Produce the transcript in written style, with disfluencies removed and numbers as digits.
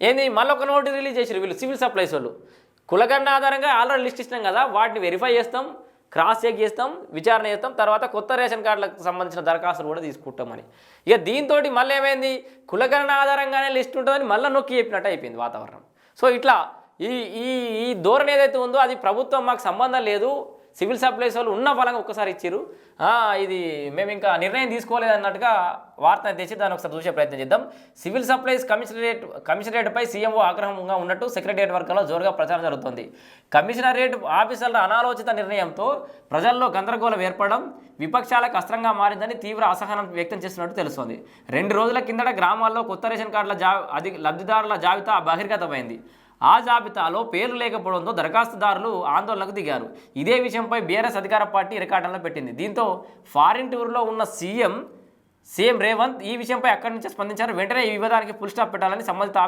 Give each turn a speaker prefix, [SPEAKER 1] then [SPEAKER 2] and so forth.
[SPEAKER 1] ఏంది మళ్ళీ ఒక నోటీస్ రిలీజ్ చేసారు వీళ్ళు సివిల్ సప్లైస్ వాళ్ళు. కులగణన ఆధారంగా ఆల్రెడీ లిస్ట్ ఇచ్చినాం కదా, వాటిని వెరిఫై చేస్తాం, క్రాస్ చెక్ చేస్తాం, విచారణ చేస్తాం, తర్వాత కొత్త రేషన్ కార్డులకు సంబంధించిన దరఖాస్తులు కూడా తీసుకుంటామని. ఇక దీంతో మళ్ళీ ఏమైంది, కులగణన ఆధారంగానే లిస్ట్ ఉంటుందని మళ్ళీ నొక్కి చెప్పినట్టు అయిపోయింది వాతావరణం. సో ఇట్లా ఈ ఈ ఈ ధోరణి ఏదైతే ఉందో అది ప్రభుత్వం మాకు సంబంధం లేదు, సివిల్ సప్లైస్ వాళ్ళు ఉన్న ఫలంగా ఒక్కసారి ఇచ్చారు, ఇది మేము ఇంకా నిర్ణయం తీసుకోలేదు అన్నట్టుగా వార్తను తెచ్చి దాన్ని ఒకసారి చూసే ప్రయత్నం చేద్దాం. సివిల్ సప్లైస్ కమిషనరేట్పై సీఎంఓ ఆగ్రహంగా ఉన్నట్టు సెక్రటరియట్ వర్గంలో జోరుగా ప్రచారం జరుగుతుంది. కమిషనరేట్ ఆఫీసర్ల అనాలోచిత నిర్ణయంతో ప్రజల్లో గందరగోళం ఏర్పడడం విపక్షాలకు అస్త్రంగా మారిందని తీవ్ర అసహనం వ్యక్తం చేస్తున్నట్టు తెలుస్తోంది. 2 రోజుల కిందట గ్రామాల్లో కొత్త రేషన్ కార్డుల లబ్ధిదారుల జాబితా బహిర్గతమైంది. ఆ జాబితాలో పేర్లు లేకపోవడంతో దరఖాస్తుదారులు ఆందోళనకు దిగారు. ఇదే విషయంపై బీఆర్ఎస్ అధికార పార్టీ రికార్డులను పెట్టింది. దీంతో ఫారిన్ టూర్లో ఉన్న సీఎం రేవంత్ ఈ విషయంపై అక్కడి నుంచి స్పందించారు. వెంటనే ఈ వివాదానికి ఫుల్ స్టాప్ పెట్టాలని సంబంధిత